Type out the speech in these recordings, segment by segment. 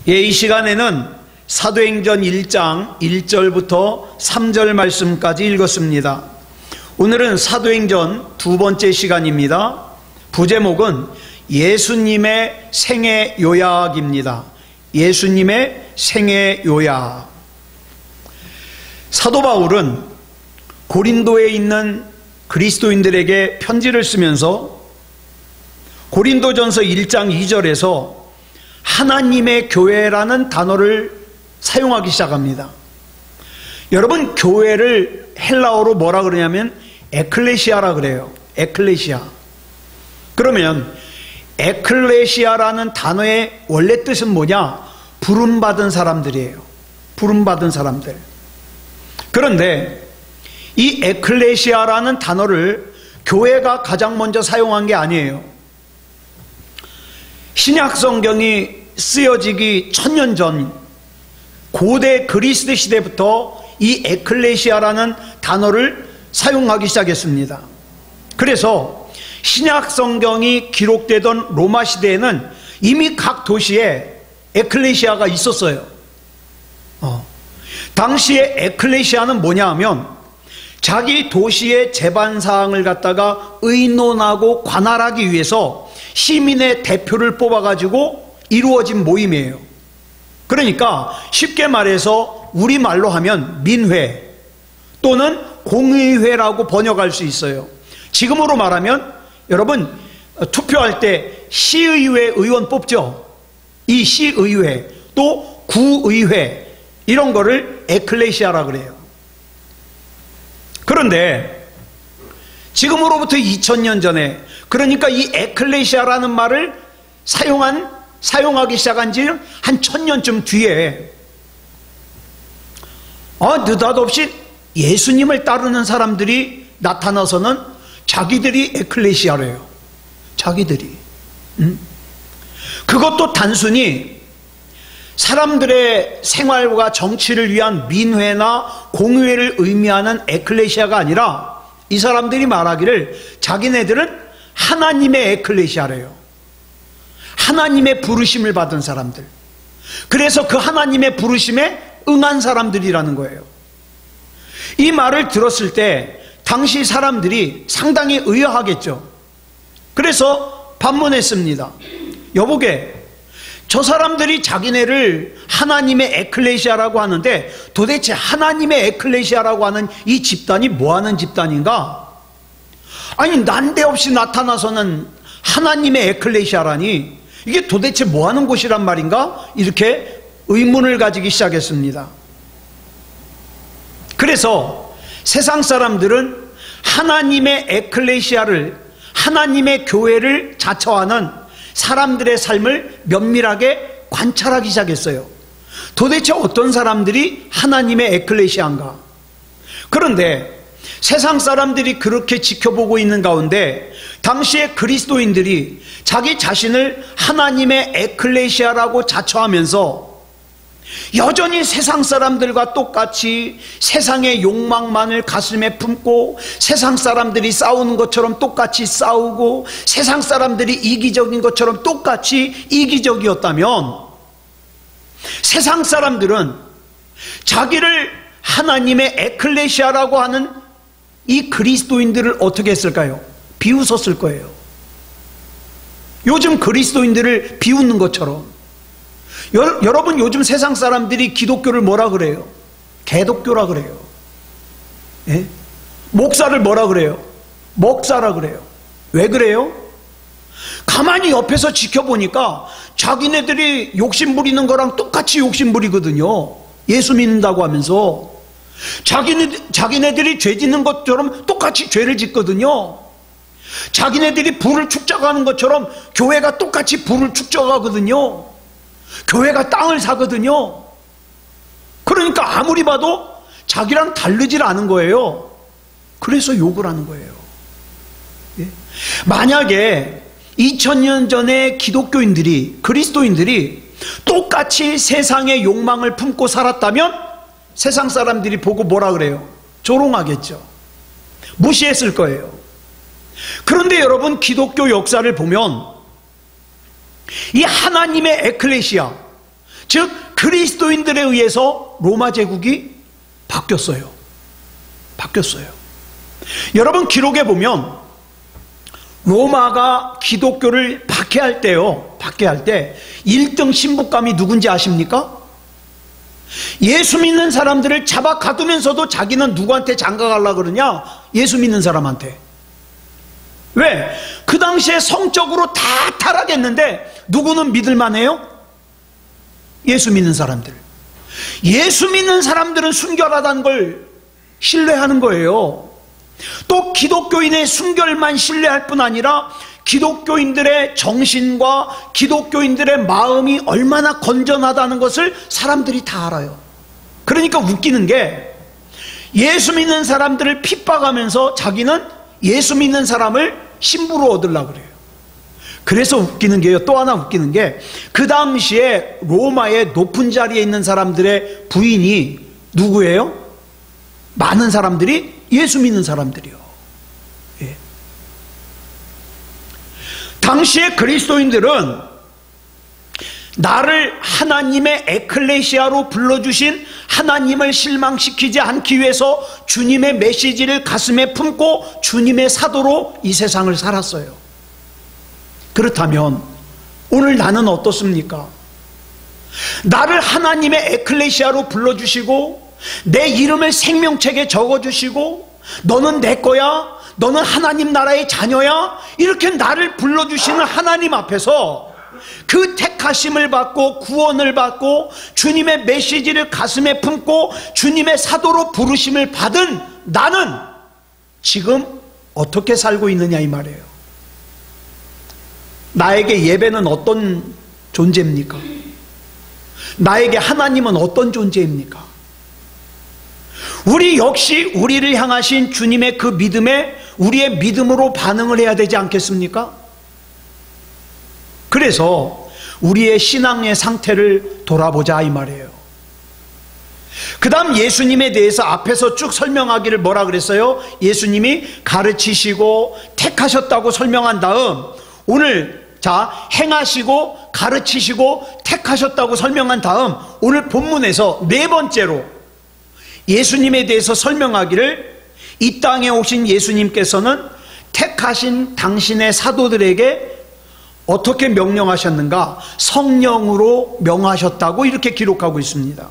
이 시간에는 사도행전 1장 1절부터 3절 말씀까지 읽었습니다. 오늘은 사도행전 두 번째 시간입니다. 부제목은 예수님의 생애 요약입니다. 예수님의 생애 요약. 사도 바울은 고린도에 있는 그리스도인들에게 편지를 쓰면서 고린도전서 1장 2절에서 하나님의 교회라는 단어를 사용하기 시작합니다. 여러분, 교회를 헬라어로 뭐라 그러냐면 에클레시아라 그래요. 에클레시아. 그러면 에클레시아라는 단어의 원래 뜻은 뭐냐? 부름받은 사람들이에요. 부름받은 사람들. 그런데 이 에클레시아라는 단어를 교회가 가장 먼저 사용한 게 아니에요. 신약 성경이 쓰여지기 1000년 전 고대 그리스 시대부터 이 에클레시아라는 단어를 사용하기 시작했습니다. 그래서 신약 성경이 기록되던 로마 시대에는 이미 각 도시에 에클레시아가 있었어요. 당시에 에클레시아는 뭐냐 하면 자기 도시의 재반사항을 갖다가 의논하고 관할하기 위해서 시민의 대표를 뽑아가지고 이루어진 모임이에요. 그러니까 쉽게 말해서 우리말로 하면 민회 또는 공의회라고 번역할 수 있어요. 지금으로 말하면 여러분 투표할 때 시의회 의원 뽑죠. 이 시의회 또 구의회 이런 거를 에클레시아라 그래요. 그런데 지금으로부터 2000년 전에, 그러니까 이 에클레시아라는 말을 사용하기 시작한 지 한 1000년쯤 뒤에 느닷없이 예수님을 따르는 사람들이 나타나서는 자기들이 에클레시아래요. 자기들이. 그것도 단순히 사람들의 생활과 정치를 위한 민회나 공회를 의미하는 에클레시아가 아니라 이 사람들이 말하기를 자기네들은 하나님의 에클레시아래요. 하나님의 부르심을 받은 사람들. 그래서 그 하나님의 부르심에 응한 사람들이라는 거예요. 이 말을 들었을 때 당시 사람들이 상당히 의아하겠죠. 그래서 반문했습니다. 여보게, 저 사람들이 자기네를 하나님의 에클레시아라고 하는데 도대체 하나님의 에클레시아라고 하는 이 집단이 뭐하는 집단인가? 아니, 난데없이 나타나서는 하나님의 에클레시아라니 이게 도대체 뭐하는 곳이란 말인가? 이렇게 의문을 가지기 시작했습니다. 그래서 세상 사람들은 하나님의 에클레시아를, 하나님의 교회를 자처하는 사람들의 삶을 면밀하게 관찰하기 시작했어요. 도대체 어떤 사람들이 하나님의 에클레시아인가? 그런데 세상 사람들이 그렇게 지켜보고 있는 가운데 당시의 그리스도인들이 자기 자신을 하나님의 에클레시아라고 자처하면서 여전히 세상 사람들과 똑같이 세상의 욕망만을 가슴에 품고 세상 사람들이 싸우는 것처럼 똑같이 싸우고 세상 사람들이 이기적인 것처럼 똑같이 이기적이었다면 세상 사람들은 자기를 하나님의 에클레시아라고 하는 이 그리스도인들을 어떻게 했을까요? 비웃었을 거예요. 요즘 그리스도인들을 비웃는 것처럼. 여러분, 요즘 세상 사람들이 기독교를 뭐라 그래요? 개독교라 그래요. 예? 목사를 뭐라 그래요? 먹사라 그래요. 왜 그래요? 가만히 옆에서 지켜보니까 자기네들이 욕심부리는 거랑 똑같이 욕심부리거든요. 예수 믿는다고 하면서 자기네들이 죄 짓는 것처럼 똑같이 죄를 짓거든요. 자기네들이 부를 축적하는 것처럼 교회가 똑같이 부를 축적하거든요. 교회가 땅을 사거든요. 그러니까 아무리 봐도 자기랑 다르질 않은 거예요. 그래서 욕을 하는 거예요. 예? 만약에 2000년 전에 기독교인들이, 그리스도인들이 똑같이 세상의 욕망을 품고 살았다면 세상 사람들이 보고 뭐라 그래요? 조롱하겠죠. 무시했을 거예요. 그런데 여러분, 기독교 역사를 보면 이 하나님의 에클레시아, 즉 그리스도인들에 의해서 로마 제국이 바뀌었어요. 여러분, 기록에 보면 로마가 기독교를 박해할 때 1등 신부감이 누군지 아십니까? 예수 믿는 사람들을 잡아 가두면서도 자기는 누구한테 장가가려고 그러냐? 예수 믿는 사람한테. 왜? 그 당시에 성적으로 다 타락했는데 누구는 믿을만해요? 예수 믿는 사람들. 예수 믿는 사람들은 순결하다는 걸 신뢰하는 거예요. 또 기독교인의 순결만 신뢰할 뿐 아니라 기독교인들의 정신과 기독교인들의 마음이 얼마나 건전하다는 것을 사람들이 다 알아요. 그러니까 웃기는 게 예수 믿는 사람들을 핍박하면서 자기는 예수 믿는 사람을 신부로 얻으려고 그래요. 그래서 웃기는 게요, 또 하나 웃기는 게 그 당시에 로마의 높은 자리에 있는 사람들의 부인이 누구예요? 많은 사람들이 예수 믿는 사람들이요. 예. 당시에 그리스도인들은 나를 하나님의 에클레시아로 불러주신 하나님을 실망시키지 않기 위해서 주님의 메시지를 가슴에 품고 주님의 사도로 이 세상을 살았어요. 그렇다면 오늘 나는 어떻습니까? 나를 하나님의 에클레시아로 불러주시고 내 이름을 생명책에 적어주시고 너는 내 거야, 너는 하나님 나라의 자녀야, 이렇게 나를 불러주시는 하나님 앞에서 그 택하심을 받고 구원을 받고 주님의 메시지를 가슴에 품고 주님의 사도로 부르심을 받은 나는 지금 어떻게 살고 있느냐 이 말이에요. 나에게 예배는 어떤 존재입니까? 나에게 하나님은 어떤 존재입니까? 우리 역시 우리를 향하신 주님의 그 믿음에 우리의 믿음으로 반응을 해야 되지 않겠습니까? 그래서 우리의 신앙의 상태를 돌아보자 이 말이에요. 그 다음 예수님에 대해서 앞에서 쭉 설명하기를 뭐라 그랬어요? 예수님이 가르치시고 택하셨다고 설명한 다음 오늘 행하시고 가르치시고 택하셨다고 설명한 다음 오늘 본문에서 네 번째로 예수님에 대해서 설명하기를 이 땅에 오신 예수님께서는 택하신 당신의 사도들에게 어떻게 명령하셨는가? 성령으로 명하셨다고 이렇게 기록하고 있습니다.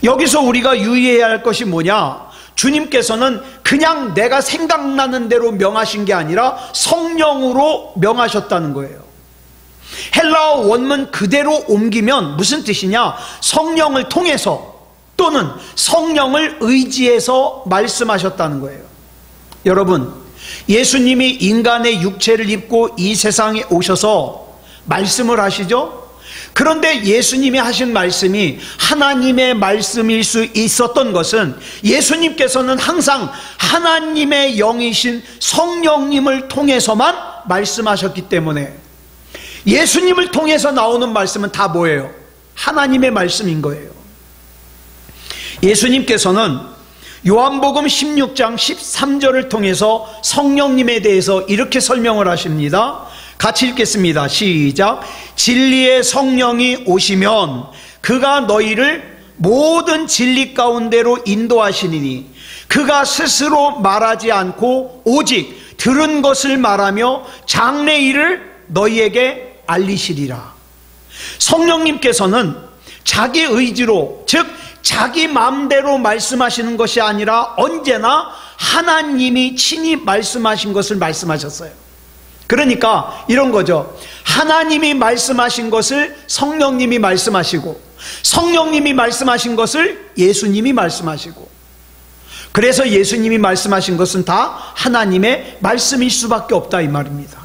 여기서 우리가 유의해야 할 것이 뭐냐? 주님께서는 그냥 내가 생각나는 대로 명하신 게 아니라 성령으로 명하셨다는 거예요. 헬라어 원문 그대로 옮기면 무슨 뜻이냐? 성령을 통해서 또는 성령을 의지해서 말씀하셨다는 거예요. 여러분, 예수님이 인간의 육체를 입고 이 세상에 오셔서 말씀을 하시죠? 그런데 예수님이 하신 말씀이 하나님의 말씀일 수 있었던 것은 예수님께서는 항상 하나님의 영이신 성령님을 통해서만 말씀하셨기 때문에 예수님을 통해서 나오는 말씀은 다 뭐예요? 하나님의 말씀인 거예요. 예수님께서는 요한복음 16장 13절을 통해서 성령님에 대해서 이렇게 설명을 하십니다. 같이 읽겠습니다. 시작. 진리의 성령이 오시면 그가 너희를 모든 진리 가운데로 인도하시리니 그가 스스로 말하지 않고 오직 들은 것을 말하며 장래 일을 너희에게 알리시리라. 성령님께서는 자기 의지로, 즉 자기 마음대로 말씀하시는 것이 아니라 언제나 하나님이 친히 말씀하신 것을 말씀하셨어요. 그러니까 이런 거죠. 하나님이 말씀하신 것을 성령님이 말씀하시고 성령님이 말씀하신 것을 예수님이 말씀하시고, 그래서 예수님이 말씀하신 것은 다 하나님의 말씀일 수밖에 없다 이 말입니다.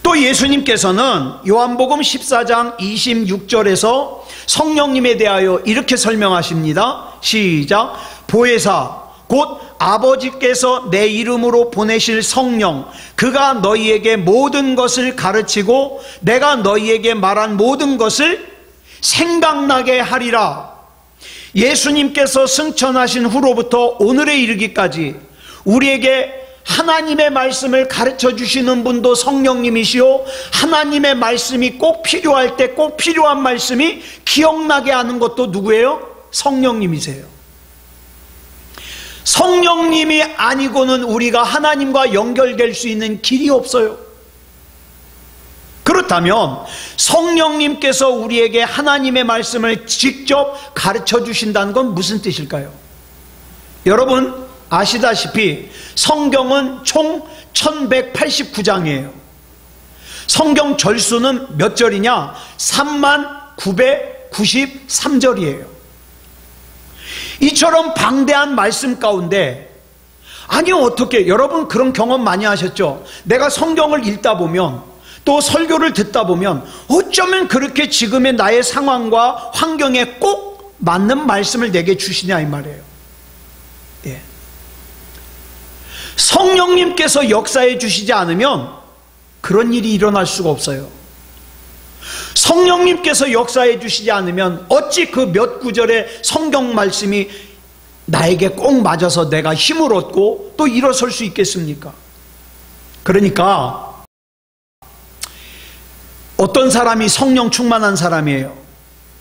또 예수님께서는 요한복음 14장 26절에서 성령님에 대하여 이렇게 설명하십니다. 시작. 보혜사 곧 아버지께서 내 이름으로 보내실 성령 그가 너희에게 모든 것을 가르치고 내가 너희에게 말한 모든 것을 생각나게 하리라. 예수님께서 승천하신 후로부터 오늘에 이르기까지 우리에게 하나님의 말씀을 가르쳐 주시는 분도 성령님이시요, 하나님의 말씀이 꼭 필요할 때 꼭 필요한 말씀이 기억나게 하는 것도 누구예요? 성령님이세요. 성령님이 아니고는 우리가 하나님과 연결될 수 있는 길이 없어요. 그렇다면 성령님께서 우리에게 하나님의 말씀을 직접 가르쳐 주신다는 건 무슨 뜻일까요? 여러분 아시다시피 성경은 총 1189장이에요. 성경 절수는 몇 절이냐? 3993절이에요. 이처럼 방대한 말씀 가운데, 아니 어떻게, 여러분 그런 경험 많이 하셨죠? 내가 성경을 읽다 보면, 또 설교를 듣다 보면 어쩌면 그렇게 지금의 나의 상황과 환경에 꼭 맞는 말씀을 내게 주시냐 이 말이에요. 예. 성령님께서 역사해 주시지 않으면 그런 일이 일어날 수가 없어요. 성령님께서 역사해 주시지 않으면 어찌 그 몇 구절의 성경 말씀이 나에게 꼭 맞아서 내가 힘을 얻고 또 일어설 수 있겠습니까? 그러니까 어떤 사람이 성령 충만한 사람이에요.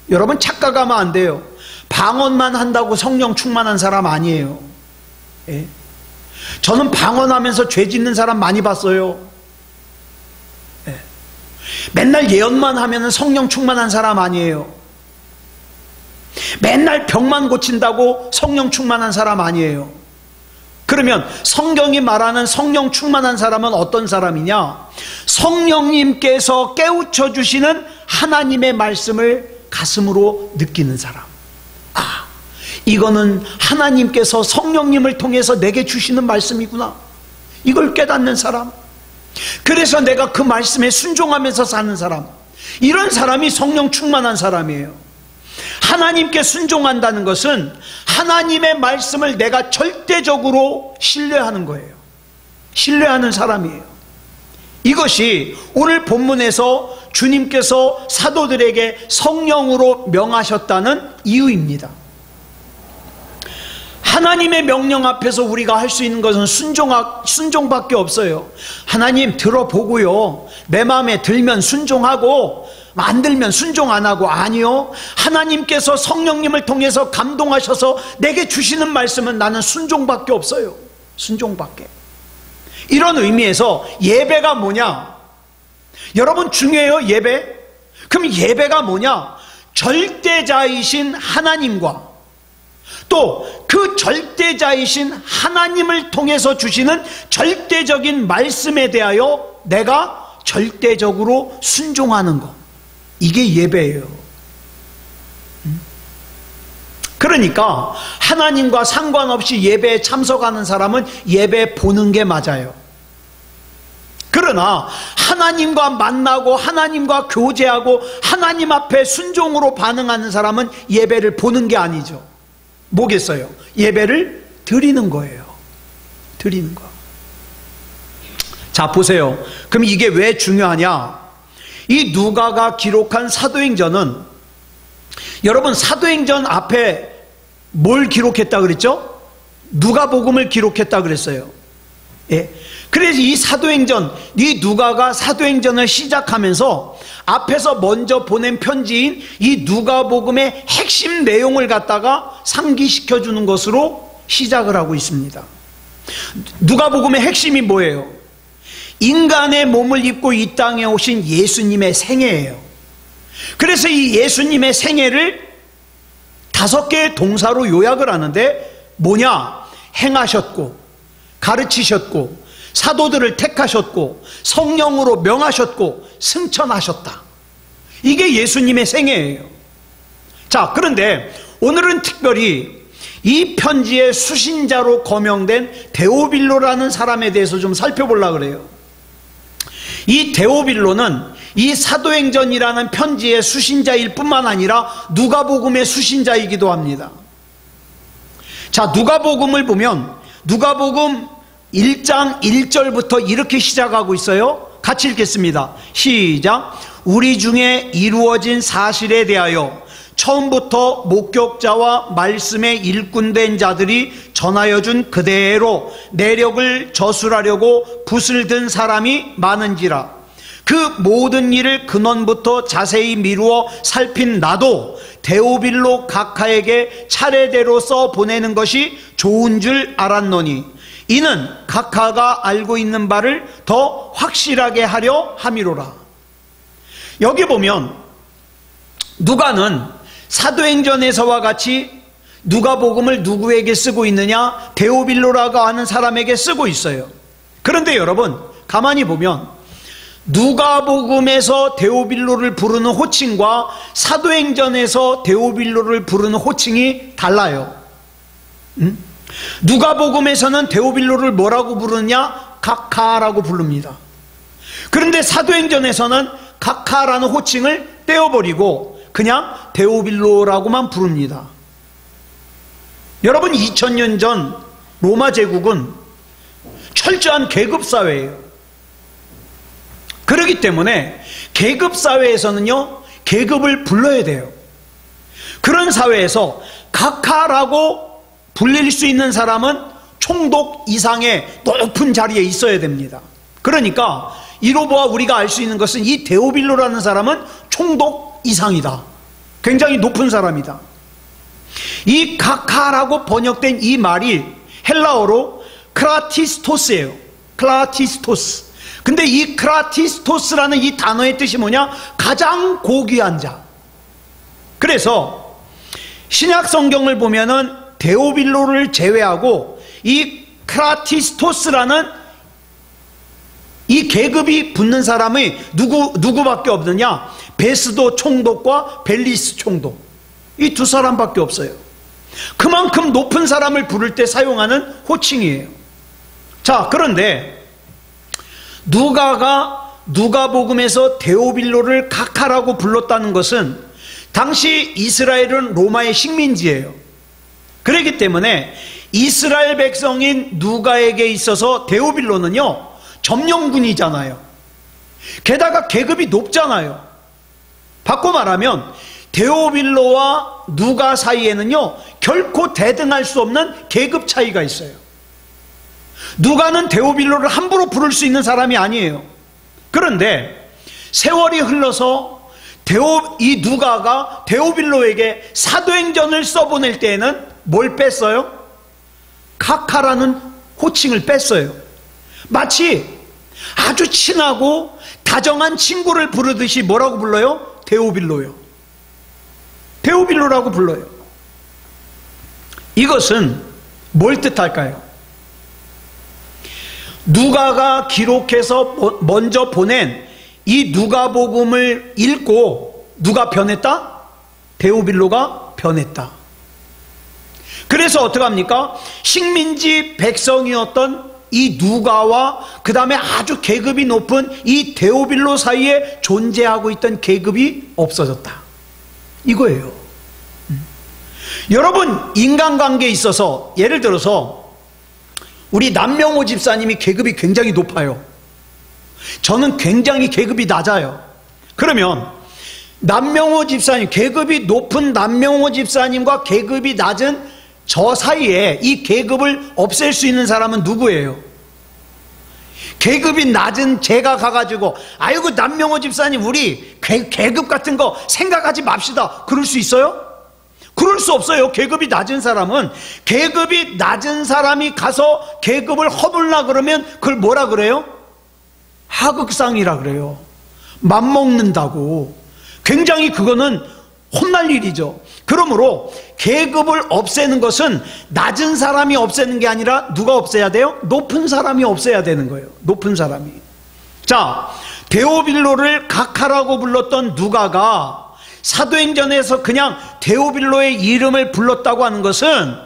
여러분 착각하면 안 돼요. 방언만 한다고 성령 충만한 사람 아니에요. 예? 저는 방언하면서 죄 짓는 사람 많이 봤어요. 예. 맨날 예언만 하면 성령 충만한 사람 아니에요. 맨날 병만 고친다고 성령 충만한 사람 아니에요. 그러면 성경이 말하는 성령 충만한 사람은 어떤 사람이냐? 성령님께서 깨우쳐 주시는 하나님의 말씀을 가슴으로 느끼는 사람. 아, 이거는 하나님께서 성령님을 통해서 내게 주시는 말씀이구나, 이걸 깨닫는 사람. 그래서 내가 그 말씀에 순종하면서 사는 사람, 이런 사람이 성령 충만한 사람이에요. 하나님께 순종한다는 것은 하나님의 말씀을 내가 절대적으로 신뢰하는 거예요. 신뢰하는 사람이에요. 이것이 오늘 본문에서 주님께서 사도들에게 성령으로 명하셨다는 이유입니다. 하나님의 명령 앞에서 우리가 할 수 있는 것은 순종밖에 없어요. 하나님 들어보고요, 내 마음에 들면 순종하고 안 들면 순종 안 하고, 아니요, 하나님께서 성령님을 통해서 감동하셔서 내게 주시는 말씀은 나는 순종밖에 없어요. 순종밖에. 이런 의미에서 예배가 뭐냐? 여러분 중요해요, 예배. 그럼 예배가 뭐냐? 절대자이신 하나님과 또 그 절대자이신 하나님을 통해서 주시는 절대적인 말씀에 대하여 내가 절대적으로 순종하는 것, 이게 예배예요. 그러니까 하나님과 상관없이 예배에 참석하는 사람은 예배 보는 게 맞아요. 그러나 하나님과 만나고 하나님과 교제하고 하나님 앞에 순종으로 반응하는 사람은 예배를 보는 게 아니죠. 뭐겠어요? 예배를 드리는 거예요. 드리는 거. 자, 보세요. 그럼 이게 왜 중요하냐? 이 누가가 기록한 사도행전은, 여러분 사도행전 앞에 뭘 기록했다 그랬죠? 누가복음을 기록했다 그랬어요. 예. 그래서 이 사도행전, 이 누가가 사도행전을 시작하면서 앞에서 먼저 보낸 편지인 이 누가복음의 핵심 내용을 갖다가 상기시켜 주는 것으로 시작을 하고 있습니다. 누가복음의 핵심이 뭐예요? 인간의 몸을 입고 이 땅에 오신 예수님의 생애예요. 그래서 이 예수님의 생애를 5개의 동사로 요약을 하는데, 뭐냐? 행하셨고, 가르치셨고, 사도들을 택하셨고, 성령으로 명하셨고, 승천하셨다. 이게 예수님의 생애예요. 자, 그런데 오늘은 특별히 이 편지의 수신자로 거명된 데오빌로라는 사람에 대해서 좀 살펴보려고 그래요. 이 데오빌로는 이 사도행전이라는 편지의 수신자일 뿐만 아니라 누가복음의 수신자이기도 합니다. 자, 누가복음을 보면 누가복음 1장 1절부터 이렇게 시작하고 있어요. 같이 읽겠습니다. 시작. 우리 중에 이루어진 사실에 대하여 처음부터 목격자와 말씀에 일꾼된 자들이 전하여 준 그대로 내력을 저술하려고 붓을 든 사람이 많은지라. 그 모든 일을 근원부터 자세히 미루어 살핀 나도 데오빌로 각하에게 차례대로 써 보내는 것이 좋은 줄 알았노니 이는 각하가 알고 있는 바를 더 확실하게 하려 함이로라. 여기 보면 누가는 사도행전에서와 같이 누가복음을 누구에게 쓰고 있느냐? 데오빌로라고 하는 사람에게 쓰고 있어요. 그런데 여러분 가만히 보면 누가복음에서 데오빌로를 부르는 호칭과 사도행전에서 데오빌로를 부르는 호칭이 달라요. 누가복음에서는 데오빌로를 뭐라고 부르느냐? 각하라고 부릅니다. 그런데 사도행전에서는 각하라는 호칭을 떼어버리고 그냥 데오빌로라고만 부릅니다. 여러분 2000년 전 로마 제국은 철저한 계급사회예요. 그렇기 때문에 계급사회에서는요 계급을 불러야 돼요. 그런 사회에서 각하라고 불릴 수 있는 사람은 총독 이상의 높은 자리에 있어야 됩니다. 그러니까 이로 보아 우리가 알 수 있는 것은 이 데오빌로라는 사람은 총독 이상이다. 굉장히 높은 사람이다. 이 각하라고 번역된 이 말이 헬라어로 크라티스토스예요. 크라티스토스. 근데 이 크라티스토스라는 이 단어의 뜻이 뭐냐? 가장 고귀한 자. 그래서 신약 성경을 보면은 데오빌로를 제외하고 이 크라티스토스라는 이 계급이 붙는 사람이 누구밖에 없느냐? 베스도 총독과 벨리스 총독. 이 두 사람밖에 없어요. 그만큼 높은 사람을 부를 때 사용하는 호칭이에요. 자, 그런데 누가가 누가복음에서 데오빌로를 각하라고 불렀다는 것은 당시 이스라엘은 로마의 식민지예요. 그렇기 때문에 이스라엘 백성인 누가에게 있어서 데오빌로는요 점령군이잖아요. 게다가 계급이 높잖아요. 바꿔 말하면 데오빌로와 누가 사이에는요 결코 대등할 수 없는 계급 차이가 있어요. 누가는 데오빌로를 함부로 부를 수 있는 사람이 아니에요. 그런데 세월이 흘러서 이 누가가 데오빌로에게 사도행전을 써보낼 때에는 뭘 뺐어요? 각하라는 호칭을 뺐어요. 마치 아주 친하고 다정한 친구를 부르듯이 뭐라고 불러요? 데오빌로요. 데오빌로라고 불러요. 이것은 뭘 뜻할까요? 누가가 기록해서 먼저 보낸 이 누가복음을 읽고 누가 변했다? 데오빌로가 변했다. 그래서 어떡합니까? 식민지 백성이었던 이 누가와 그 다음에 아주 계급이 높은 이 데오빌로 사이에 존재하고 있던 계급이 없어졌다. 이거예요. 여러분 인간관계에 있어서 예를 들어서 우리 남명호 집사님이 계급이 굉장히 높아요. 저는 굉장히 계급이 낮아요. 그러면 남명호 집사님, 계급이 높은 남명호 집사님과 계급이 낮은 저 사이에 이 계급을 없앨 수 있는 사람은 누구예요? 계급이 낮은 제가 가가지고 아이고 남명호 집사님 우리 계급 같은 거 생각하지 맙시다 그럴 수 있어요? 그럴 수 없어요. 계급이 낮은 사람은 계급이 낮은 사람이 가서 계급을 허물라 그러면 그걸 뭐라 그래요? 하극상이라 그래요. 맘먹는다고. 굉장히 그거는 혼날 일이죠. 그러므로 계급을 없애는 것은 낮은 사람이 없애는 게 아니라 누가 없애야 돼요? 높은 사람이 없애야 되는 거예요. 높은 사람이. 자, 데오빌로를 각하라고 불렀던 누가가 사도행전에서 그냥 데오빌로의 이름을 불렀다고 하는 것은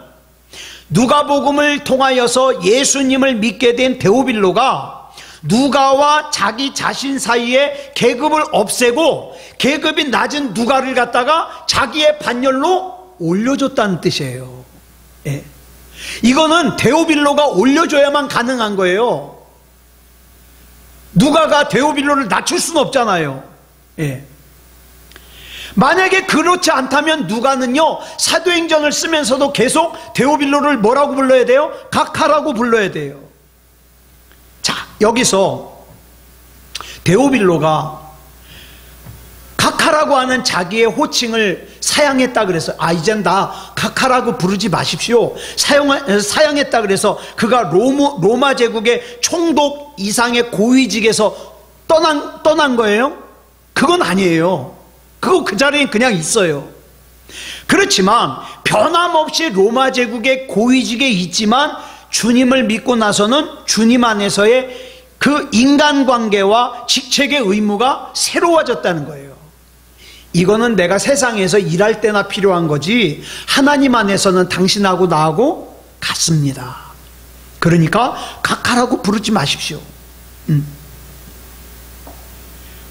누가복음을 통하여서 예수님을 믿게 된 데오빌로가 누가와 자기 자신 사이에 계급을 없애고 계급이 낮은 누가를 갖다가 자기의 반열로 올려줬다는 뜻이에요. 예. 이거는 데오빌로가 올려줘야만 가능한 거예요. 누가가 데오빌로를 낮출 수는 없잖아요. 예. 만약에 그렇지 않다면 누가는요, 사도행전을 쓰면서도 계속 데오빌로를 뭐라고 불러야 돼요? 각하라고 불러야 돼요. 자, 여기서 데오빌로가 각하라고 하는 자기의 호칭을 사양했다 그래서, 이젠 나 각하라고 부르지 마십시오, 사양했다 그래서 그가 로마 제국의 총독 이상의 고위직에서 떠난 거예요? 그건 아니에요. 그거 그 자리에 그냥 있어요. 그렇지만 변함없이 로마 제국의 고위직에 있지만 주님을 믿고 나서는 주님 안에서의 그 인간관계와 직책의 의무가 새로워졌다는 거예요. 이거는 내가 세상에서 일할 때나 필요한 거지 하나님 안에서는 당신하고 나하고 같습니다. 그러니까 각하라고 부르지 마십시오.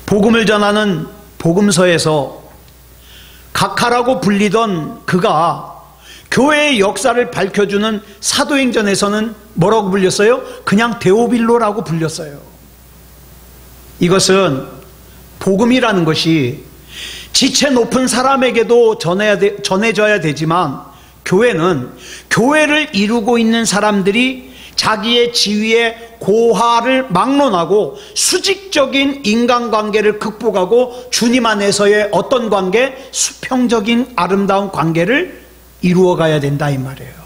복음을 전하는 복음서에서 각하라고 불리던 그가 교회의 역사를 밝혀주는 사도행전에서는 뭐라고 불렸어요? 그냥 데오빌로라고 불렸어요. 이것은 복음이라는 것이 지체 높은 사람에게도 전해져야 되지만 교회는 교회를 이루고 있는 사람들이 자기의 지위의 고하를 막론하고 수직적인 인간관계를 극복하고 주님 안에서의 어떤 관계? 수평적인 아름다운 관계를 이루어가야 된다 이 말이에요.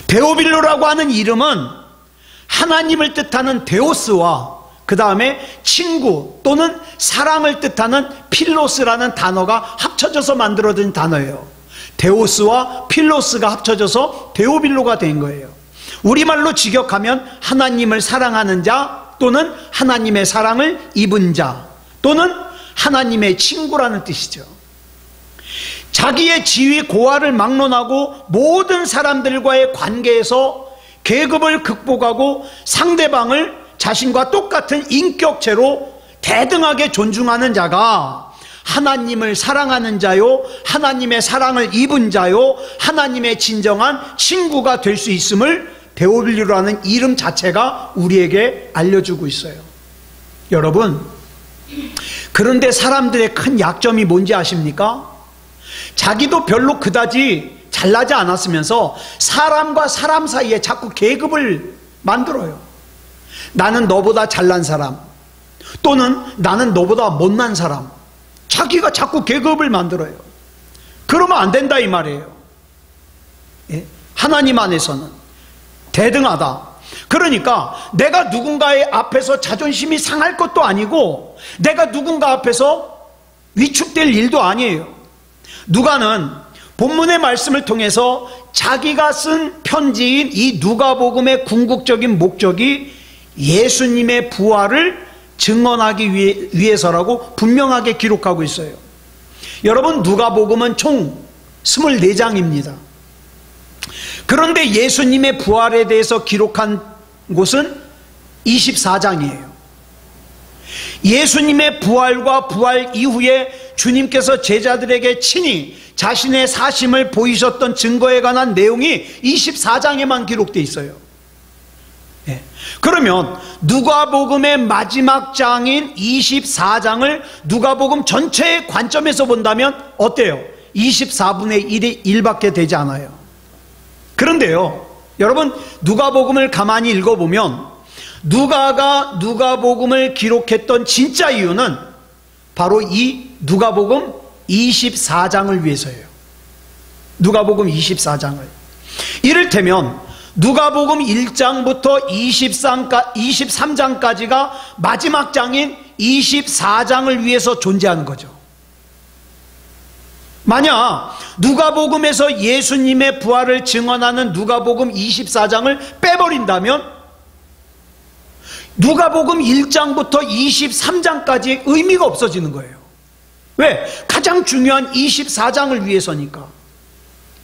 데오빌로라고 하는 이름은 하나님을 뜻하는 데오스와 그 다음에 친구 또는 사랑을 뜻하는 필로스라는 단어가 합쳐져서 만들어진 단어예요. 데오스와 필로스가 합쳐져서 데오빌로가 된 거예요. 우리말로 직역하면 하나님을 사랑하는 자 또는 하나님의 사랑을 입은 자 또는 하나님의 친구라는 뜻이죠. 자기의 지위 고하를 막론하고 모든 사람들과의 관계에서 계급을 극복하고 상대방을 자신과 똑같은 인격체로 대등하게 존중하는 자가 하나님을 사랑하는 자요, 하나님의 사랑을 입은 자요, 하나님의 진정한 친구가 될 수 있음을 데오빌로라는 이름 자체가 우리에게 알려주고 있어요. 여러분, 그런데 사람들의 큰 약점이 뭔지 아십니까? 자기도 별로 그다지 잘나지 않았으면서 사람과 사람 사이에 자꾸 계급을 만들어요. 나는 너보다 잘난 사람 또는 나는 너보다 못난 사람, 자기가 자꾸 계급을 만들어요. 그러면 안 된다 이 말이에요. 예? 하나님 안에서는 대등하다. 그러니까 내가 누군가의 앞에서 자존심이 상할 것도 아니고 내가 누군가 앞에서 위축될 일도 아니에요. 누가는 본문의 말씀을 통해서 자기가 쓴 편지인 이 누가복음의 궁극적인 목적이 예수님의 부활을 증언하기 위해서라고 분명하게 기록하고 있어요. 여러분, 누가복음은 총 24장입니다. 그런데 예수님의 부활에 대해서 기록한 곳은 24장이에요. 예수님의 부활과 부활 이후에 주님께서 제자들에게 친히 자신의 사심을 보이셨던 증거에 관한 내용이 24장에만 기록되어 있어요. 예. 그러면 누가복음의 마지막 장인 24장을 누가복음 전체의 관점에서 본다면 어때요? 24분의 1밖에 되지 않아요. 그런데요, 여러분, 누가복음을 가만히 읽어보면 누가가 누가복음을 기록했던 진짜 이유는 바로 이 누가복음 24장을 위해서예요. 누가복음 24장을. 이를테면 누가복음 1장부터 23장까지가 마지막 장인 24장을 위해서 존재하는 거죠. 만약 누가복음에서 예수님의 부활을 증언하는 누가복음 24장을 빼버린다면 누가복음 1장부터 23장까지의 의미가 없어지는 거예요. 왜? 가장 중요한 24장을 위해서니까.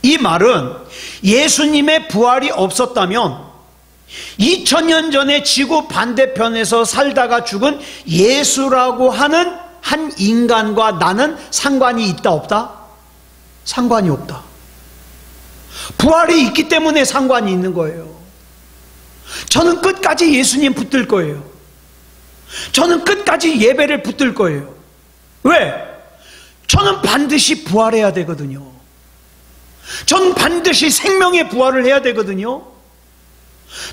이 말은 예수님의 부활이 없었다면 2000년 전에 지구 반대편에서 살다가 죽은 예수라고 하는 한 인간과 나는 상관이 있다 없다? 상관이 없다. 부활이 있기 때문에 상관이 있는 거예요. 저는 끝까지 예수님 붙들 거예요. 저는 끝까지 예배를 붙들 거예요. 왜? 저는 반드시 부활해야 되거든요. 저는 반드시 생명의 부활을 해야 되거든요.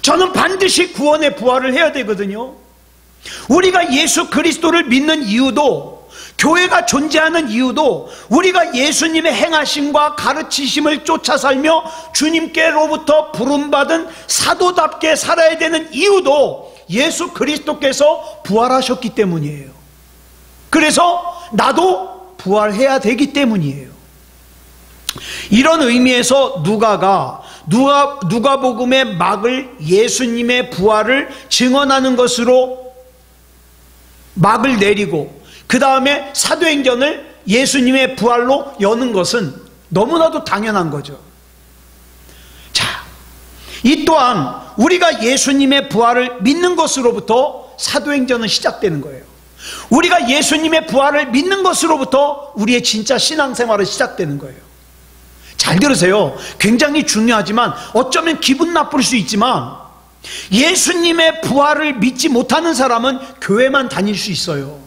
저는 반드시 구원의 부활을 해야 되거든요. 우리가 예수 그리스도를 믿는 이유도, 교회가 존재하는 이유도, 우리가 예수님의 행하심과 가르치심을 쫓아 살며 주님께로부터 부름받은 사도답게 살아야 되는 이유도 예수 그리스도께서 부활하셨기 때문이에요. 그래서 나도 부활해야 되기 때문이에요. 이런 의미에서 누가복음의 막을 예수님의 부활을 증언하는 것으로 막을 내리고, 그 다음에 사도행전을 예수님의 부활로 여는 것은 너무나도 당연한 거죠. 자, 이 또한 우리가 예수님의 부활을 믿는 것으로부터 사도행전은 시작되는 거예요. 우리가 예수님의 부활을 믿는 것으로부터 우리의 진짜 신앙생활은 시작되는 거예요. 잘 들으세요. 굉장히 중요하지만, 어쩌면 기분 나쁠 수 있지만, 예수님의 부활을 믿지 못하는 사람은 교회만 다닐 수 있어요.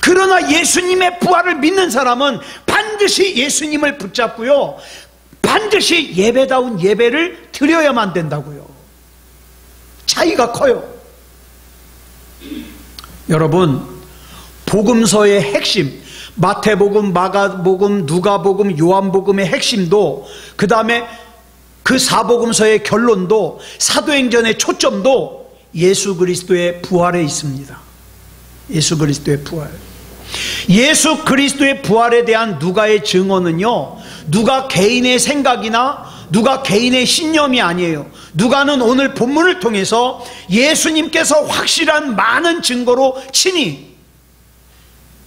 그러나 예수님의 부활을 믿는 사람은 반드시 예수님을 붙잡고요, 반드시 예배다운 예배를 드려야만 된다고요. 차이가 커요. 여러분, 복음서의 핵심, 마태복음, 마가복음, 누가복음, 요한복음의 핵심도, 그 다음에 그 사복음서의 결론도, 사도행전의 초점도 예수 그리스도의 부활에 있습니다. 예수 그리스도의 부활. 예수 그리스도의 부활에 대한 누가의 증언은요, 누가 개인의 생각이나 누가 개인의 신념이 아니에요. 누가는 오늘 본문을 통해서 예수님께서 확실한 많은 증거로 친히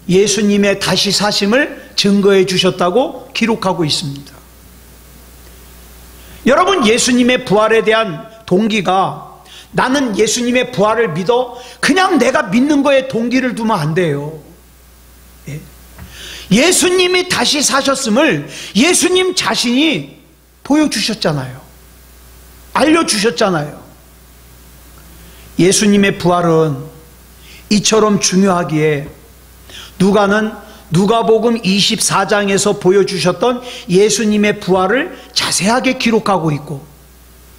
예수님의 다시 사심을 증거해 주셨다고 기록하고 있습니다. 여러분, 예수님의 부활에 대한 동기가, 나는 예수님의 부활을 믿어, 그냥 내가 믿는 거에 동기를 두면 안 돼요. 예수님이 다시 사셨음을 예수님 자신이 보여주셨잖아요. 알려주셨잖아요. 예수님의 부활은 이처럼 중요하기에 누가는 누가복음 24장에서 보여주셨던 예수님의 부활을 자세하게 기록하고 있고,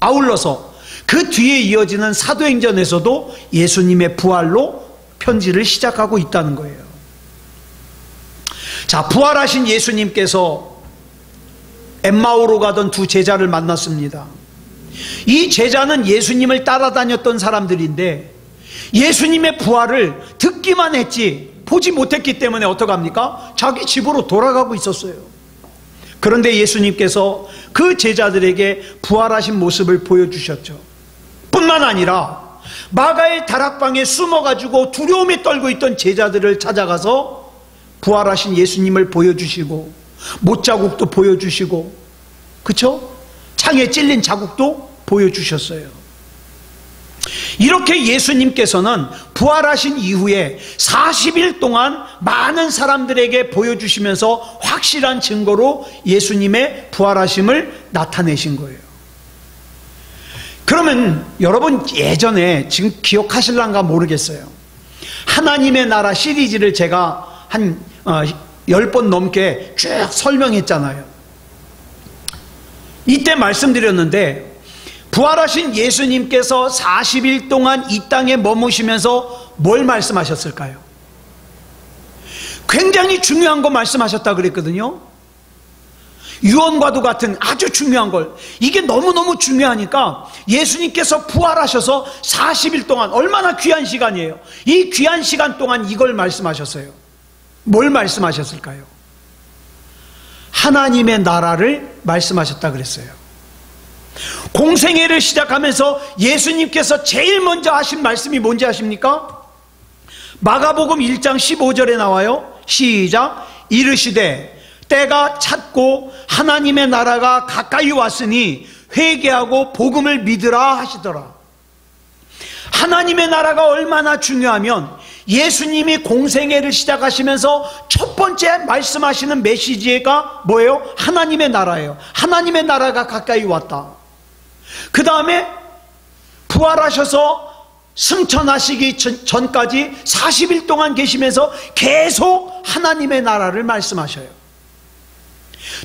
아울러서 그 뒤에 이어지는 사도행전에서도 예수님의 부활로 편지를 시작하고 있다는 거예요. 자, 부활하신 예수님께서 엠마오로 가던 두 제자를 만났습니다. 이 제자는 예수님을 따라다녔던 사람들인데 예수님의 부활을 듣기만 했지 보지 못했기 때문에 어떡합니까? 자기 집으로 돌아가고 있었어요. 그런데 예수님께서 그 제자들에게 부활하신 모습을 보여주셨죠. 뿐만 아니라 마가의 다락방에 숨어가지고 두려움에 떨고 있던 제자들을 찾아가서 부활하신 예수님을 보여주시고, 못자국도 보여주시고, 그쵸? 창에 찔린 자국도 보여주셨어요. 이렇게 예수님께서는 부활하신 이후에 40일 동안 많은 사람들에게 보여주시면서 확실한 증거로 예수님의 부활하심을 나타내신 거예요. 그러면 여러분, 예전에 지금 기억하실란가 모르겠어요. 하나님의 나라 시리즈를 제가 한 10번 넘게 쭉 설명했잖아요. 이때 말씀드렸는데, 부활하신 예수님께서 40일 동안 이 땅에 머무시면서 뭘 말씀하셨을까요? 굉장히 중요한 거 말씀하셨다 그랬거든요. 유언과도 같은 아주 중요한 걸, 이게 너무너무 중요하니까 예수님께서 부활하셔서 40일 동안, 얼마나 귀한 시간이에요. 이 귀한 시간 동안 이걸 말씀하셨어요. 뭘 말씀하셨을까요? 하나님의 나라를 말씀하셨다 그랬어요. 공생애를 시작하면서 예수님께서 제일 먼저 하신 말씀이 뭔지 아십니까? 마가복음 1장 15절에 나와요. 시작. 이르시되 때가 찼고 하나님의 나라가 가까이 왔으니 회개하고 복음을 믿으라 하시더라. 하나님의 나라가 얼마나 중요하면 예수님이 공생애를 시작하시면서 첫 번째 말씀하시는 메시지가 뭐예요? 하나님의 나라예요. 하나님의 나라가 가까이 왔다. 그 다음에 부활하셔서 승천하시기 전까지 40일 동안 계시면서 계속 하나님의 나라를 말씀하셔요.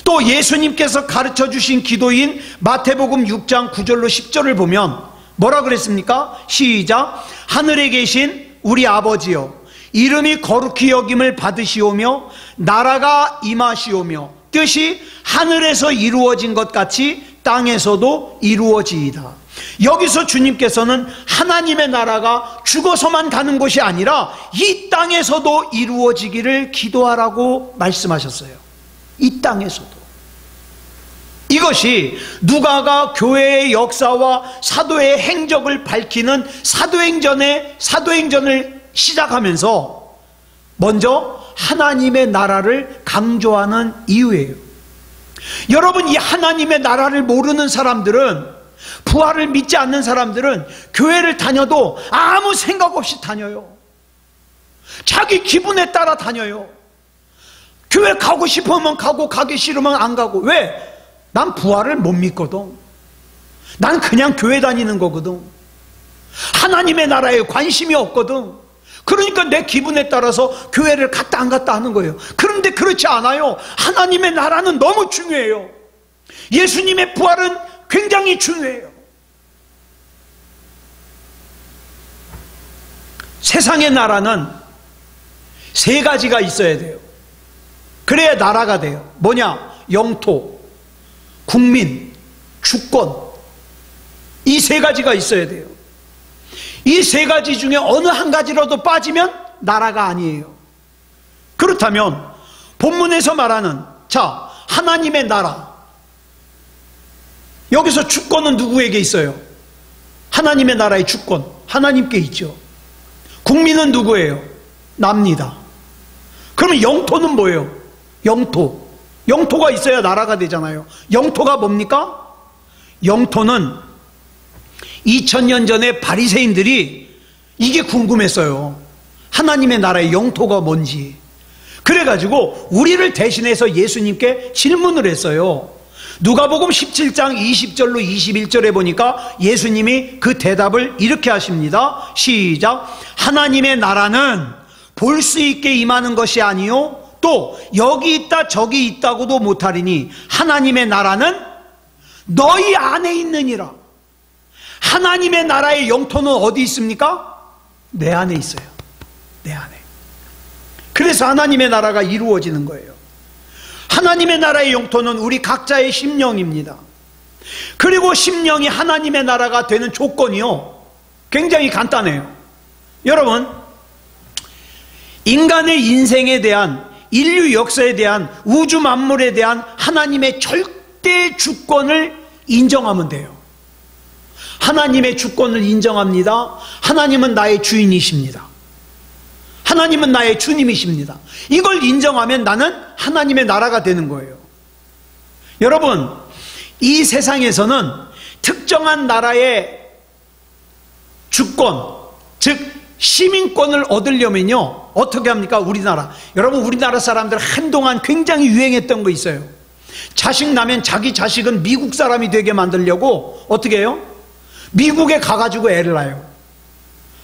또 예수님께서 가르쳐 주신 기도인 마태복음 6장 9절로 10절을 보면 뭐라 그랬습니까? 시작. 하늘에 계신 우리 아버지여, 이름이 거룩히 여김을 받으시오며 나라가 임하시오며 뜻이 하늘에서 이루어진 것 같이 땅에서도 이루어지이다. 여기서 주님께서는 하나님의 나라가 죽어서만 가는 것이 아니라 이 땅에서도 이루어지기를 기도하라고 말씀하셨어요. 이 땅에서도. 이것이 누가가 교회의 역사와 사도의 행적을 밝히는 사도행전을 시작하면서 먼저 하나님의 나라를 강조하는 이유예요. 여러분, 이 하나님의 나라를 모르는 사람들은, 부활을 믿지 않는 사람들은 교회를 다녀도 아무 생각 없이 다녀요. 자기 기분에 따라 다녀요. 교회 가고 싶으면 가고 가기 싫으면 안 가고. 왜? 난 부활을 못 믿거든. 난 그냥 교회 다니는 거거든. 하나님의 나라에 관심이 없거든. 그러니까 내 기분에 따라서 교회를 갔다 안 갔다 하는 거예요. 그런데 그렇지 않아요. 하나님의 나라는 너무 중요해요. 예수님의 부활은 굉장히 중요해요. 세상의 나라는 세 가지가 있어야 돼요. 그래야 나라가 돼요. 뭐냐? 영토, 국민, 주권. 이 세 가지가 있어야 돼요. 이 세 가지 중에 어느 한 가지라도 빠지면 나라가 아니에요. 그렇다면 본문에서 말하는 하나님의 나라, 여기서 주권은 누구에게 있어요? 하나님의 나라의 주권 하나님께 있죠. 국민은 누구예요? 납니다. 그러면 영토는 뭐예요? 영토가 있어야 나라가 되잖아요. 영토가 뭡니까? 영토는 2000년 전에 바리새인들이 이게 궁금했어요. 하나님의 나라의 영토가 뭔지. 그래가지고 우리를 대신해서 예수님께 질문을 했어요. 누가복음 17장 20절로 21절에 보니까 예수님이 그 대답을 이렇게 하십니다. 시작. 하나님의 나라는 볼 수 있게 임하는 것이 아니요 또 여기 있다 저기 있다고도 못하리니 하나님의 나라는 너희 안에 있느니라. 하나님의 나라의 영토는 어디 있습니까? 내 안에 있어요. 내 안에. 그래서 하나님의 나라가 이루어지는 거예요. 하나님의 나라의 영토는 우리 각자의 심령입니다. 그리고 심령이 하나님의 나라가 되는 조건이요, 굉장히 간단해요. 여러분, 인간의 인생에 대한, 인류 역사에 대한, 우주 만물에 대한 하나님의 절대 주권을 인정하면 돼요. 하나님의 주권을 인정합니다. 하나님은 나의 주인이십니다. 하나님은 나의 주님이십니다. 이걸 인정하면 나는 하나님의 나라가 되는 거예요. 여러분, 이 세상에서는 특정한 나라의 주권, 즉 시민권을 얻으려면요 어떻게 합니까? 우리나라, 여러분, 우리나라 사람들 한동안 굉장히 유행했던 거 있어요. 자식 나면 자기 자식은 미국 사람이 되게 만들려고 어떻게 해요? 미국에 가가지고 애를 낳아요.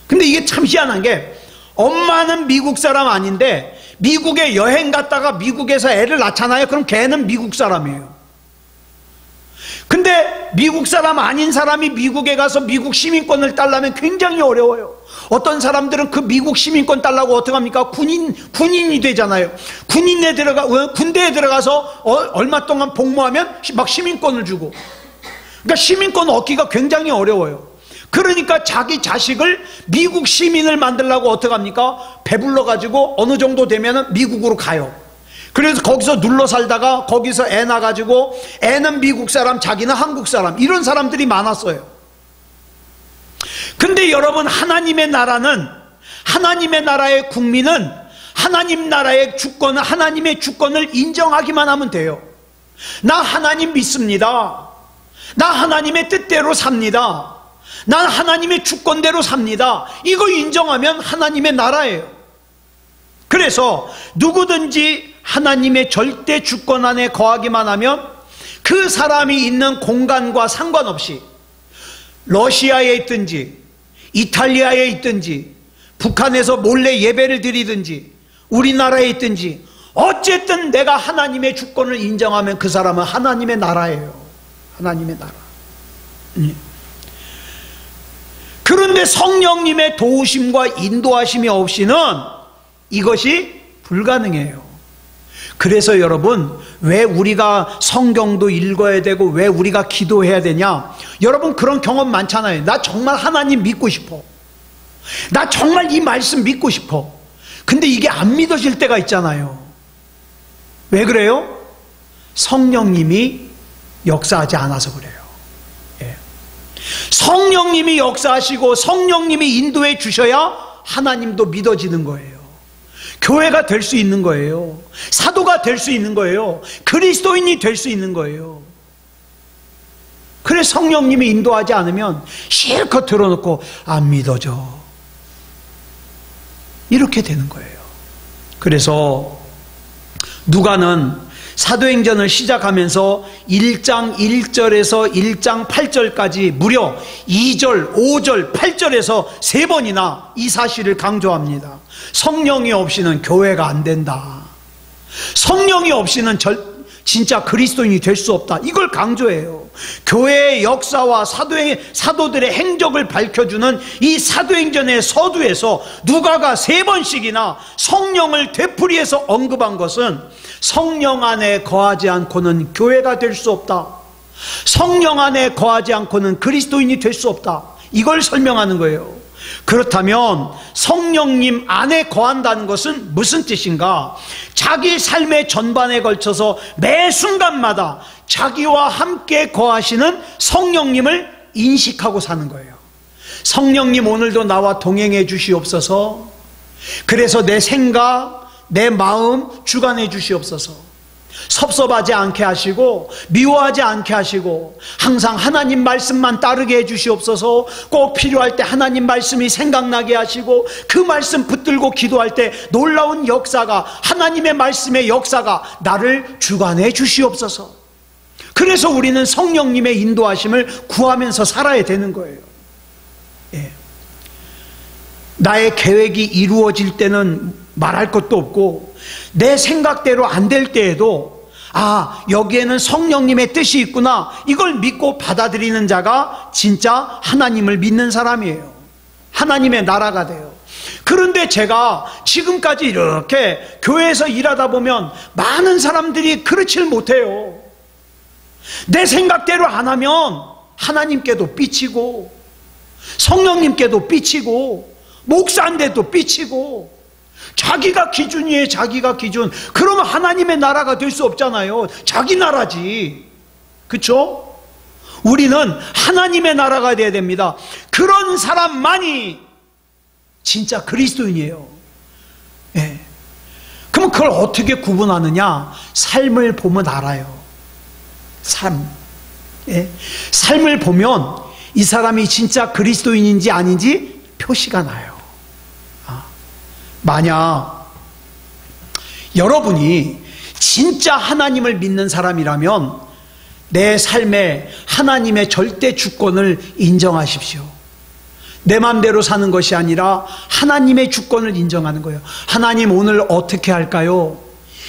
근데 이게 참 희한한 게, 엄마는 미국 사람 아닌데 미국에 여행 갔다가 미국에서 애를 낳잖아요. 그럼 걔는 미국 사람이에요. 근데 미국 사람 아닌 사람이 미국에 가서 미국 시민권을 따려면 굉장히 어려워요. 어떤 사람들은 그 미국 시민권 따려고 어떻게 합니까? 군인이 되잖아요. 군대에 들어가서 얼마 동안 복무하면 막 시민권을 주고. 그러니까 시민권 얻기가 굉장히 어려워요. 그러니까 자기 자식을 미국 시민을 만들려고 어떻게 합니까? 배불러 가지고 어느 정도 되면은 미국으로 가요. 그래서 거기서 눌러 살다가 거기서 애 낳아가지고 애는 미국 사람, 자기는 한국 사람, 이런 사람들이 많았어요. 근데 여러분, 하나님의 나라는, 하나님의 나라의 국민은 하나님 나라의 주권은, 하나님의 주권을 인정하기만 하면 돼요. 나 하나님 믿습니다. 나 하나님의 뜻대로 삽니다. 난 하나님의 주권대로 삽니다. 이거 인정하면 하나님의 나라예요. 그래서 누구든지 하나님의 절대 주권 안에 거하기만 하면 그 사람이 있는 공간과 상관없이 러시아에 있든지 이탈리아에 있든지 북한에서 몰래 예배를 드리든지 우리나라에 있든지 어쨌든 내가 하나님의 주권을 인정하면 그 사람은 하나님의 나라예요. 하나님의 나라. 그런데 성령님의 도우심과 인도하심이 없이는 이것이 불가능해요. 그래서 여러분, 왜 우리가 성경도 읽어야 되고 왜 우리가 기도해야 되냐? 여러분 그런 경험 많잖아요. 나 정말 하나님 믿고 싶어. 나 정말 이 말씀 믿고 싶어. 근데 이게 안 믿어질 때가 있잖아요. 왜 그래요? 성령님이 역사하지 않아서 그래요. 예. 성령님이 역사하시고 성령님이 인도해 주셔야 하나님도 믿어지는 거예요. 교회가 될 수 있는 거예요. 사도가 될 수 있는 거예요. 그리스도인이 될 수 있는 거예요. 그래 성령님이 인도하지 않으면 실컷 들어놓고 안 믿어져. 이렇게 되는 거예요. 그래서 누가는 사도행전을 시작하면서 1장 1절에서 1장 8절까지 무려 2절, 5절, 8절에서 3번이나 이 사실을 강조합니다. 성령이 없이는 교회가 안 된다. 성령이 없이는 진짜 그리스도인이 될 수 없다. 이걸 강조해요. 교회의 역사와 사도들의 행적을 밝혀주는 이 사도행전의 서두에서 누가가 3번씩이나 성령을 되풀이해서 언급한 것은 성령 안에 거하지 않고는 교회가 될 수 없다. 성령 안에 거하지 않고는 그리스도인이 될 수 없다. 이걸 설명하는 거예요. 그렇다면 성령님 안에 거한다는 것은 무슨 뜻인가? 자기 삶의 전반에 걸쳐서 매 순간마다 자기와 함께 거하시는 성령님을 인식하고 사는 거예요. 성령님 오늘도 나와 동행해 주시옵소서. 그래서 내 생각, 내 마음 주관해 주시옵소서. 섭섭하지 않게 하시고 미워하지 않게 하시고 항상 하나님 말씀만 따르게 해주시옵소서. 꼭 필요할 때 하나님 말씀이 생각나게 하시고 그 말씀 붙들고 기도할 때 놀라운 역사가, 하나님의 말씀의 역사가 나를 주관해 주시옵소서. 그래서 우리는 성령님의 인도하심을 구하면서 살아야 되는 거예요. 예. 나의 계획이 이루어질 때는 말할 것도 없고 내 생각대로 안 될 때에도 여기에는 성령님의 뜻이 있구나, 이걸 믿고 받아들이는 자가 진짜 하나님을 믿는 사람이에요. 하나님의 나라가 돼요. 그런데 제가 지금까지 이렇게 교회에서 일하다 보면 많은 사람들이 그렇지를 못해요. 내 생각대로 안 하면 하나님께도 삐치고 성령님께도 삐치고 목사인데도 삐치고 자기가 기준이에요. 자기가 기준. 그러면 하나님의 나라가 될 수 없잖아요. 자기 나라지. 그렇죠? 우리는 하나님의 나라가 돼야 됩니다. 그런 사람만이 진짜 그리스도인이에요. 예. 그럼 그걸 어떻게 구분하느냐? 삶을 보면 알아요. 삶. 예. 삶을 보면 이 사람이 진짜 그리스도인인지 아닌지 표시가 나요. 만약 여러분이 진짜 하나님을 믿는 사람이라면 내 삶에 하나님의 절대 주권을 인정하십시오. 내 마음대로 사는 것이 아니라 하나님의 주권을 인정하는 거예요. 하나님 오늘 어떻게 할까요?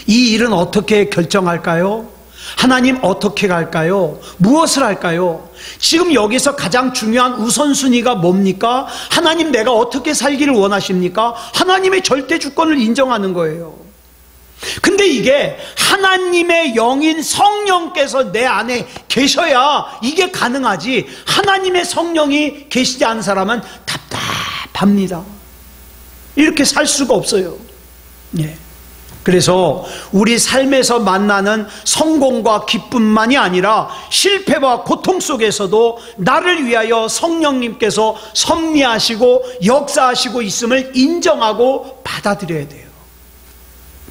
이 일은 어떻게 결정할까요? 하나님 어떻게 갈까요? 무엇을 할까요? 지금 여기서 가장 중요한 우선순위가 뭡니까? 하나님 내가 어떻게 살기를 원하십니까? 하나님의 절대 주권을 인정하는 거예요. 근데 이게 하나님의 영인 성령께서 내 안에 계셔야 이게 가능하지, 하나님의 성령이 계시지 않은 사람은 답답합니다. 이렇게 살 수가 없어요. 예. 그래서 우리 삶에서 만나는 성공과 기쁨만이 아니라 실패와 고통 속에서도 나를 위하여 성령님께서 섭리하시고 역사하시고 있음을 인정하고 받아들여야 돼요.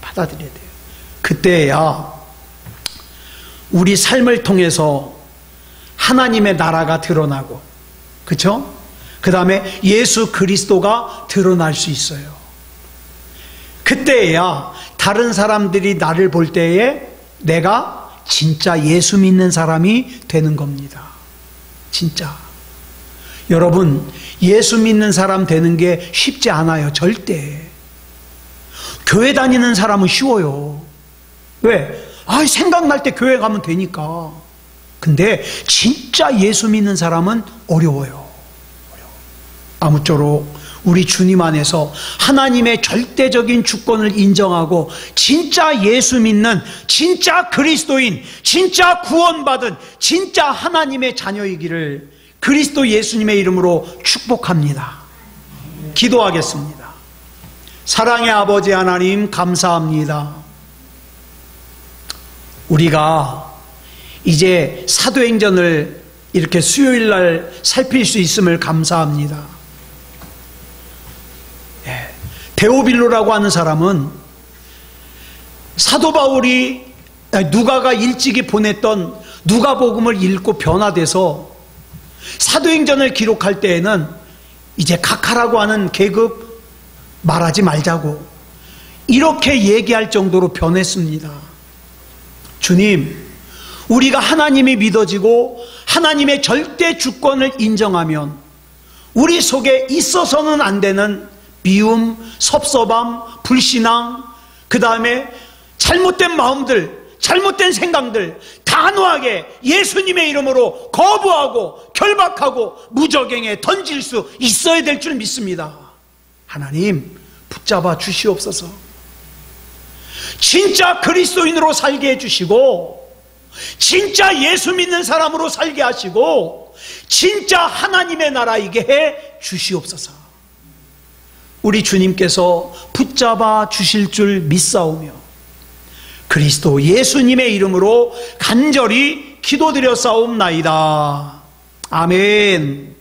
받아들여야 돼요. 그때야 우리 삶을 통해서 하나님의 나라가 드러나고, 그렇죠? 그 다음에 예수 그리스도가 드러날 수 있어요. 그때야 다른 사람들이 나를 볼 때에 내가 진짜 예수 믿는 사람이 되는 겁니다. 진짜. 여러분, 예수 믿는 사람 되는 게 쉽지 않아요. 절대. 교회 다니는 사람은 쉬워요. 왜? 생각날 때 교회 가면 되니까. 근데 진짜 예수 믿는 사람은 어려워요. 아무쪼록 우리 주님 안에서 하나님의 절대적인 주권을 인정하고 진짜 예수 믿는, 진짜 그리스도인, 진짜 구원받은 진짜 하나님의 자녀이기를 그리스도 예수님의 이름으로 축복합니다. 기도하겠습니다. 사랑의 아버지 하나님, 감사합니다. 우리가 이제 사도행전을 이렇게 수요일날 살필 수 있음을 감사합니다. 데오빌로라고 하는 사람은 사도 바울이 누가가 일찍이 보냈던 누가복음을 읽고 변화돼서 사도행전을 기록할 때에는 이제 각하라고 하는 계급 말하지 말자고 이렇게 얘기할 정도로 변했습니다. 주님, 우리가 하나님이 믿어지고 하나님의 절대 주권을 인정하면 우리 속에 있어서는 안 되는 미움, 섭섭함, 불신앙, 그 다음에 잘못된 마음들, 잘못된 생각들 단호하게 예수님의 이름으로 거부하고 결박하고 무적행에 던질 수 있어야 될 줄 믿습니다. 하나님, 붙잡아 주시옵소서. 진짜 그리스도인으로 살게 해주시고 진짜 예수 믿는 사람으로 살게 하시고 진짜 하나님의 나라이게 해 주시옵소서. 우리 주님께서 붙잡아 주실 줄 믿사오며 그리스도 예수님의 이름으로 간절히 기도드려 싸움나이다. 아멘.